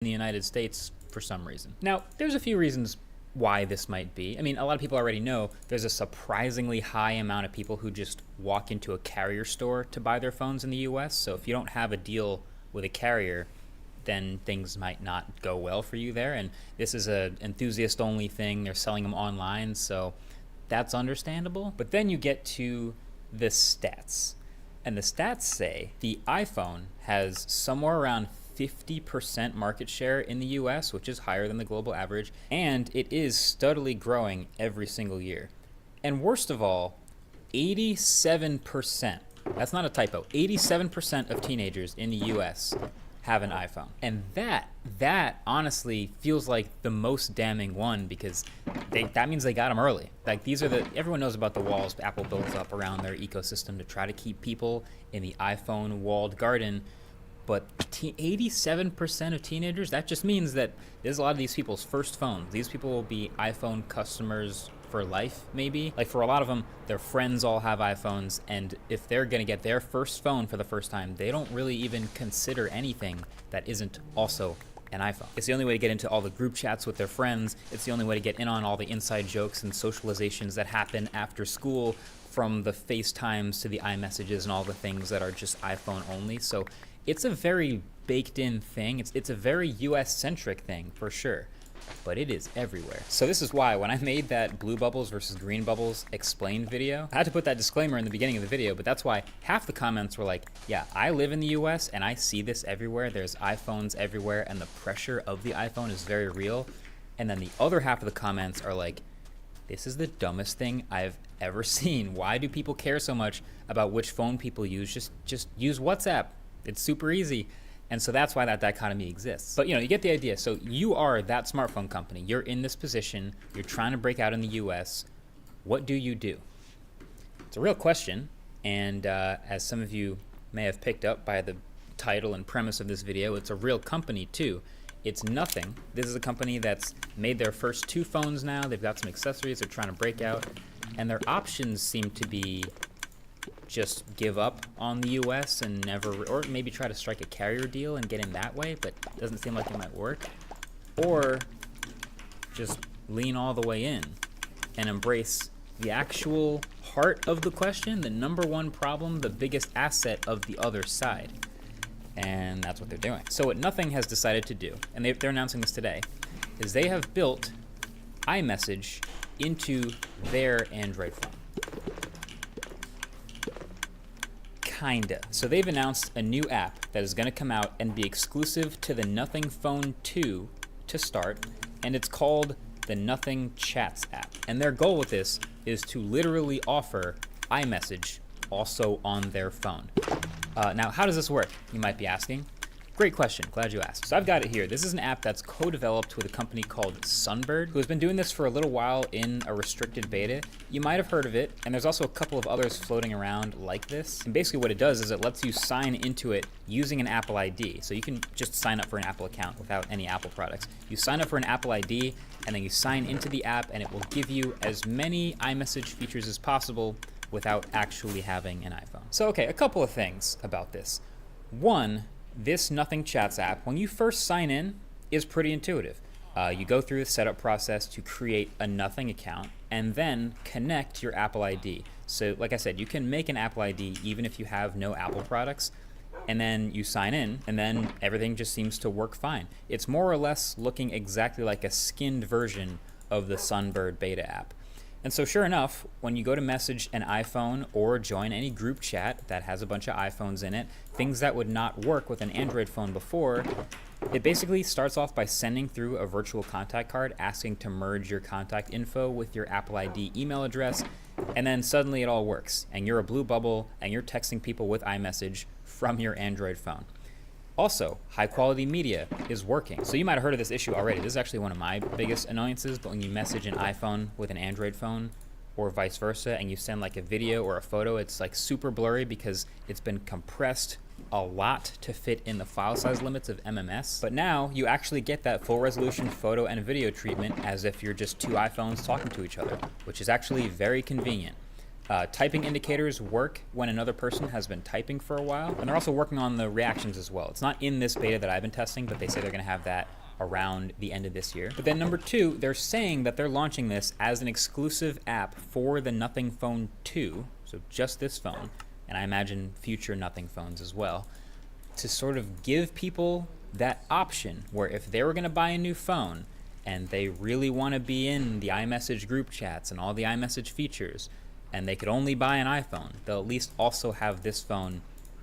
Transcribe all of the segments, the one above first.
in the United States for some reason. Now, there's a few reasons why this might be. I mean, a lot of people already know there's a surprisingly high amount of people who just walk into a carrier store to buy their phones in the US. So if you don't have a deal with a carrier, then things might not go well for you there. And this is an enthusiast only thing. They're selling them online, so that's understandable. But then you get to the stats. And the stats say the iPhone has somewhere around 50% market share in the US, which is higher than the global average, and it is steadily growing every single year. And worst of all, 87%, that's not a typo, 87% of teenagers in the US have an iPhone. And that honestly feels like the most damning one, because that means they got them early. Like, everyone knows about the walls Apple builds up around their ecosystem to try to keep people in the iPhone walled garden. But 87% of teenagers, that just means that there's a lot of these people's first phones. These people will be iPhone customers for life, maybe. Like, for a lot of them, their friends all have iPhones, and if they're gonna get their first phone for the first time, they don't really even consider anything that isn't also an iPhone. It's the only way to get into all the group chats with their friends. It's the only way to get in on all the inside jokes and socializations that happen after school, from the FaceTimes to the iMessages and all the things that are just iPhone only. So it's a very baked in thing. It's a very US centric thing for sure, but it is everywhere. So this is why when I made that blue bubbles versus green bubbles explained video, I had to put that disclaimer in the beginning of the video, but that's why half the comments were like, yeah, I live in the US and I see this everywhere. There's iPhones everywhere and the pressure of the iPhone is very real. And then the other half of the comments are like, this is the dumbest thing I've ever seen. Why do people care so much about which phone people use? Just use WhatsApp. It's super easy. And so that's why that dichotomy exists. But you get the idea. So you are that smartphone company. You're in this position. You're trying to break out in the US. What do you do? It's a real question. And as some of you may have picked up by the title and premise of this video, it's a real company too. It's Nothing. This is a company that's made their first 2 phones now. They've got some accessories. They're trying to break out. And their options seem to be just give up on the US and never, or maybe try to strike a carrier deal and get in that way, but it doesn't seem like it might work. Or just lean all the way in and embrace the actual heart of the question, the number one problem, the biggest asset of the other side. And that's what they're doing. So what Nothing has decided to do, and they're announcing this today, is they have built iMessage into their Android phone. Kinda. So they've announced a new app that is going to come out and be exclusive to the Nothing Phone 2 to start, and it's called the Nothing Chats app. And their goal with this is to literally offer iMessage also on their phone. Now, how does this work, you might be asking? Great question, glad you asked. So I've got it here. This is an app that's co-developed with a company called Sunbird, who has been doing this for a little while in a restricted beta. You might have heard of it, and there's also a couple of others floating around like this. And basically what it does is it lets you sign into it using an Apple ID. So you can just sign up for an Apple account without any Apple products. You sign up for an Apple ID, and then you sign into the app, and it will give you as many iMessage features as possible without actually having an iPhone. So okay, a couple of things about this. One, this Nothing Chats app, when you first sign in, is pretty intuitive. You go through the setup process to create a Nothing account and then connect your Apple ID. So like I said, you can make an Apple ID even if you have no Apple products, and then you sign in, and then everything just seems to work fine. It's more or less looking exactly like a skinned version of the Sunbird beta app. And so sure enough, when you go to message an iPhone or join any group chat that has a bunch of iPhones in it, things that would not work with an Android phone before, it basically starts off by sending through a virtual contact card asking to merge your contact info with your Apple ID email address, and then suddenly it all works, and you're a blue bubble, and you're texting people with iMessage from your Android phone. Also, high quality media is working. So you might have heard of this issue already. This is actually one of my biggest annoyances, but when you message an iPhone with an Android phone or vice versa, and you send like a video or a photo, it's like super blurry because it's been compressed a lot to fit in the file size limits of MMS. But now you actually get that full resolution photo and video treatment as if you're just 2 iPhones talking to each other, which is actually very convenient. Typing indicators work when another person has been typing for a while, and they're also working on the reactions as well. It's not in this beta that I've been testing, but they say they're going to have that around the end of this year. But then number 2, they're saying that they're launching this as an exclusive app for the Nothing Phone 2, so just this phone, and I imagine future Nothing phones as well, to sort of give people that option where if they were going to buy a new phone and they really want to be in the iMessage group chats and all the iMessage features, and they could only buy an iPhone, they'll at least also have this phone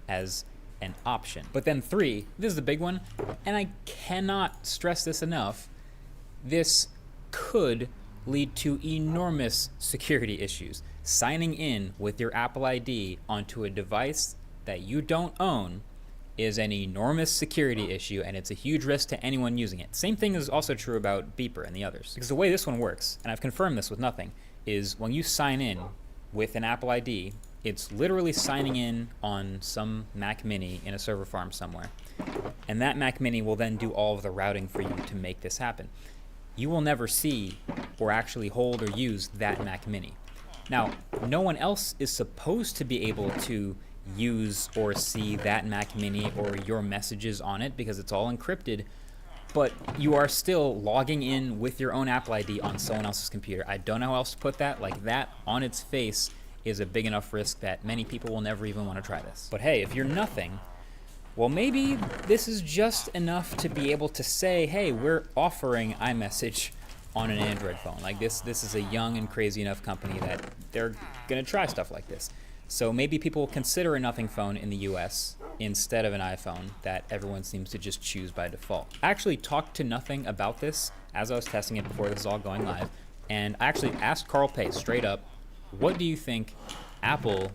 as an option. But then 3, this is the big one, and I cannot stress this enough, this could lead to enormous security issues. Signing in with your Apple ID onto a device that you don't own is an enormous security issue, and it's a huge risk to anyone using it. Same thing is also true about Beeper and the others. Because the way this one works, and I've confirmed this with Nothing, is when you sign in with an Apple ID, it's literally signing in on some Mac Mini in a server farm somewhere. And that Mac Mini will then do all of the routing for you to make this happen. You will never see or actually hold or use that Mac Mini. Now, no one else is supposed to be able to use or see that Mac Mini or your messages on it because it's all encrypted, but you are still logging in with your own Apple ID on someone else's computer. I don't know how else to put that. Like, that on its face is a big enough risk that many people will never even want to try this. But hey, if you're Nothing, well, maybe this is just enough to be able to say, hey, we're offering iMessage on an Android phone. Like, this is a young and crazy enough company that they're gonna try stuff like this. So maybe people will consider a Nothing phone in the US instead of an iPhone that everyone seems to just choose by default. I actually talked to Nothing about this as I was testing it before this is all going live, and I actually asked Carl Pei straight up, what do you think Apple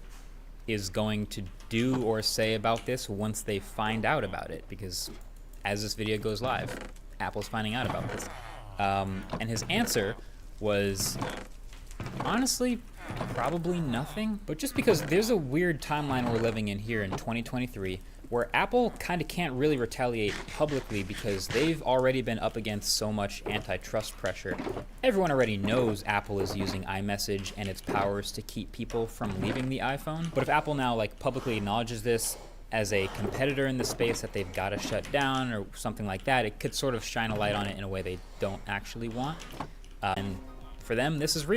is going to do or say about this once they find out about it? Because as this video goes live, Apple's finding out about this. And his answer was, honestly, probably nothing. But just because there's a weird timeline we're living in here in 2023 where Apple kind of can't really retaliate publicly because they've already been up against so much antitrust pressure. Everyone already knows Apple is using iMessage and its powers to keep people from leaving the iPhone. But if Apple now publicly acknowledges this as a competitor in the space that they've got to shut down or something like that, it could sort of shine a light on it in a way they don't actually want. And for them, this is real.